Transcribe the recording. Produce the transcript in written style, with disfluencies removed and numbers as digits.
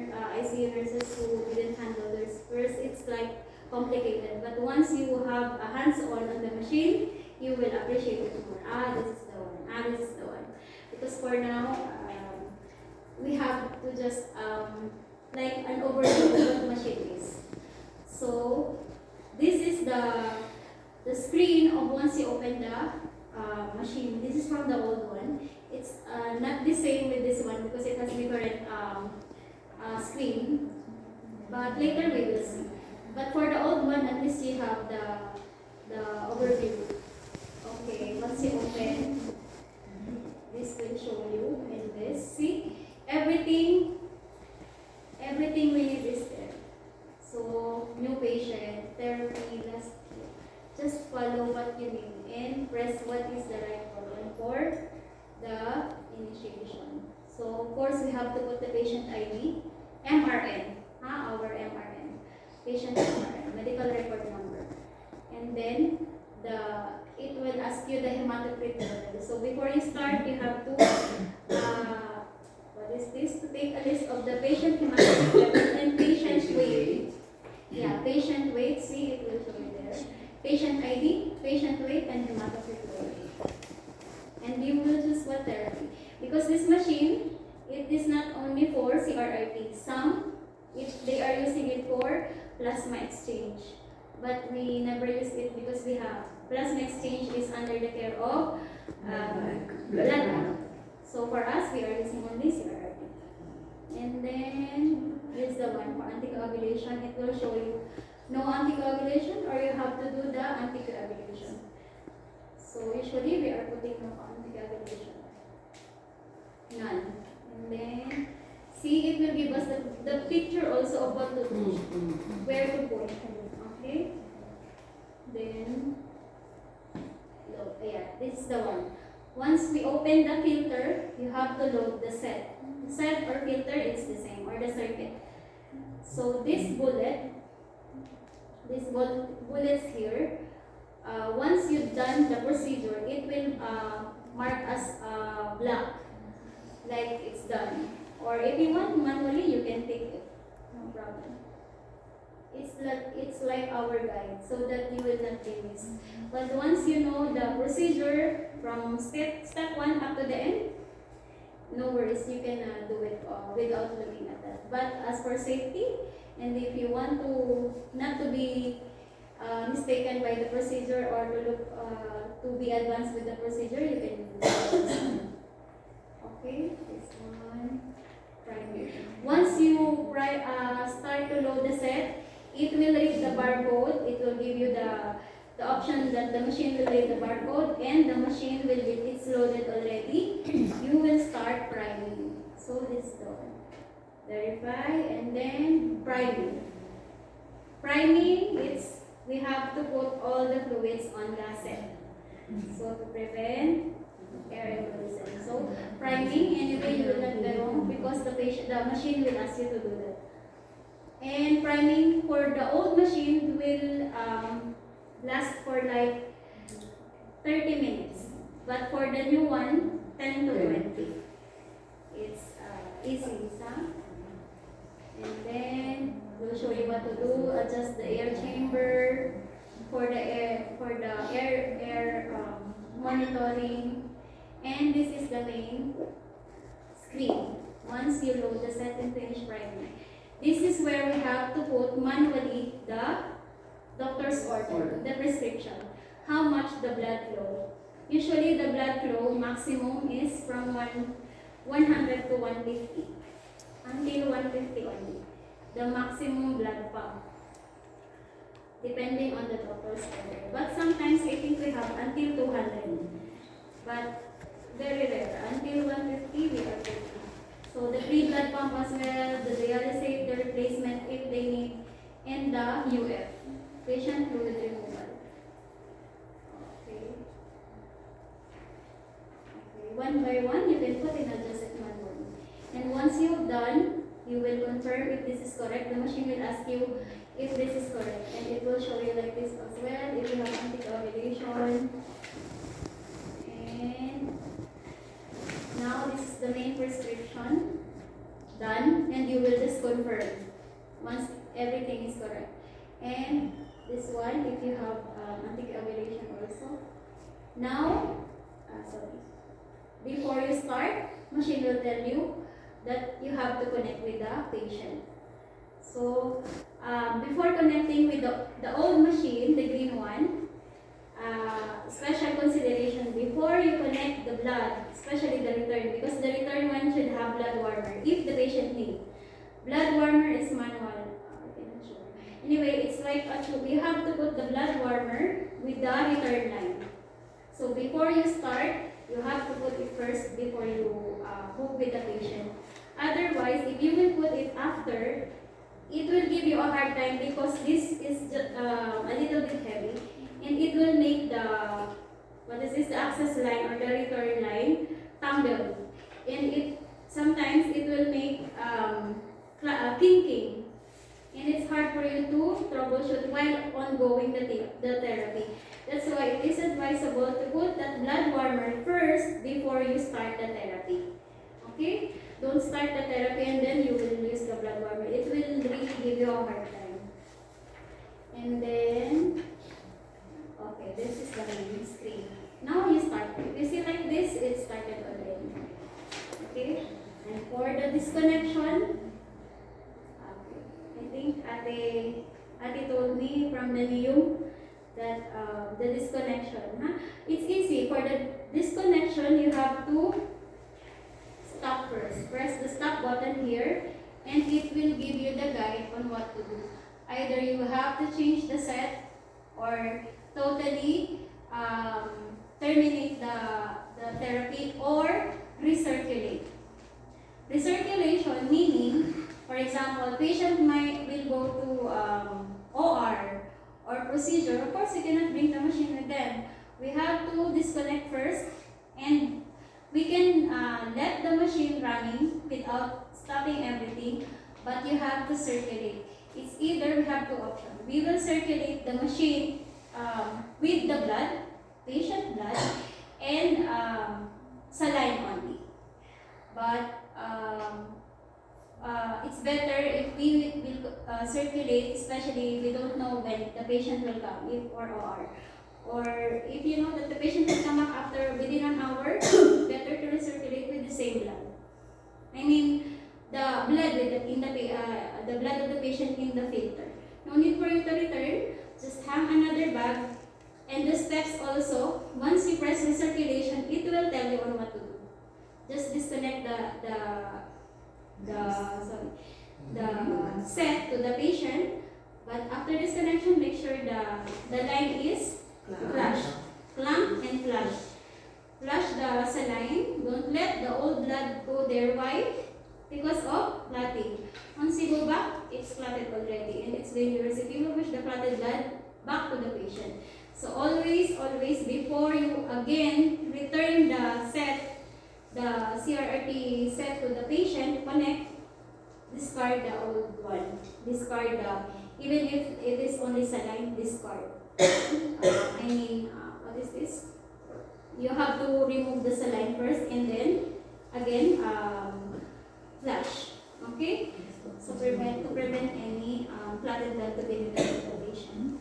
ICU nurses who didn't handle theirs. First, it's like complicated, but once you have a hands-on on the machine, you will appreciate it more. This is the one. This is the one. Because for now, we have to just like an overview of what the machine is. So this is the screen of once you open the machine. This is from the old one. It's not the same with this one because it has different screen, but later we will see. But for the old one, at least you have the overview. Okay, once you open, this will show you in this. See, everything we need is there. So, new patient, therapy, last year. Just follow what you need and press what is the right button for the initiation. So, of course, we have to put the patient ID, MRN, our MRN, patient MRN, medical record number. And then, it will ask you the hematocrit level. So, before you start, you have to, what is this? To take a list of the patient hematocrit level and patient weight. Yeah, patient weight, see, it will show you there. Patient ID, patient weight, and hematocrit level. And you will choose what therapy. Because this machine, it is not only for CRRT. Some, they are using it for plasma exchange. But we never use it because we have plasma exchange is under the care of blood bank. So for us, we are using only CRRT. And then, here's the one for anticoagulation. It will show you no anticoagulation or you have to do the anticoagulation. So usually we are putting no anticoagulation. None. And then, see, it will give us the picture also of what to do, where to put. Okay? Then, load. Yeah, this is the one. Once we open the filter, you have to load the set. The set or filter, it's the same, or the circuit. So this bullet, bullets here, once you've done the procedure, it will mark as black, like it's done. Or if you want manually, you can take it, no problem. It's like our guide, so that you will not be missed. But once you know the procedure from step 1 up to the end, no worries, you can do it without looking at that. But as for safety, and if you want to not to be mistaken by the procedure or to look to be advanced with the procedure, you can do this. Okay, this one. Right. Once you start to load the set, it will read the barcode. It will give you the option that the machine will read the barcode and the machine will be, it's loaded already. You will start priming. So this is the one. Verify and then priming. Priming, we have to put all the fluids on the set. So to prevent air embolism. So priming, anyway, you will not go wrong because the machine will ask you to do that. And priming for the old machine will last for like 30 minutes. But for the new one, 10 to 20. It's easy, huh? And then we'll show you what to do. Adjust the air chamber for the air monitoring. And this is the main screen. Once you load the set and finish priming. This is where we have to put manually the doctor's order, the prescription. How much the blood flow. Usually the blood flow maximum is from 100 to 150. Until 150 only. The maximum blood pump. Depending on the doctor's order. But sometimes I think we have until 200. But very rare. Until 150 we are taking. So the free blood pump as well, the dialysate, the replacement if they need, and the UF, patient fluid removal. Okay. One by one, you can put in adjust it manually. And once you've done, you will confirm if this is correct. The machine will ask you if this is correct, and it will show you like this as well. If you have anticoagulation, and now this is the main prescription done, and you will just confirmed. Once everything is correct. And this one, if you have anticoagulation also. Now, before you start, machine will tell you that you have to connect with the patient. So, before connecting with the old machine, the green one, special consideration before you connect the blood, especially the return, because the return one should have blood warmer if the patient needs. Blood warmer is manual. Okay, not sure. Anyway, it's like a tube. You have to put the blood warmer with the return line. So before you start, you have to put it first before you move with the patient. Otherwise, if you will put it after, it will give you a hard time because this is a little bit heavy, and it will make the access line or the return line tangled, and sometimes it will make kinking, and it's hard for you to troubleshoot while ongoing the therapy. That's why it is advisable to put that blood warmer first before you start the therapy. Okay? Don't start the therapy and then you will use the blood warmer. It will really give you a hard time. And then, okay, this is the main screen. Now you start. If you see like this, it started already. Okay? And for the disconnection, I think Ate told me from the NIUM that the disconnection. It's easy. For the disconnection, you have to stop first. Press the stop button here, and it will give you the guide on what to do. Either you have to change the set or totally terminate the therapy or recirculate. Recirculation meaning, for example, patient will go to OR or procedure. Of course, you cannot bring the machine with them. We have to disconnect first, and we can let the machine running without stopping everything, but you have to circulate. It's either we have two options. We will circulate the machine with the blood, patient blood, and saline only. But it's better if we will circulate, especially if we don't know when the patient will come, if or OR. Or if you know that the patient will come up after within an hour, better to recirculate with the same blood. I mean, the blood the blood of the patient in the filter. No need for you to return. Just hang another bag, and the steps also. Once you press recirculation, it will tell you on what to do. Just disconnect the set to the patient. But after disconnection, make sure the line is flush. Clamp and flush. Flush the saline. Don't let the old blood go there. Why? Because of clotting. Once you go back, it's clotted already, and it's dangerous if you will push the clotted blood back to the patient. So always before you again return the CRRT set to the patient, connect, discard the old one. Discard even if it is only saline, discard. What is this? You have to remove the saline first and then again flush. Okay? So to prevent any clotted blood to be returned to the patient.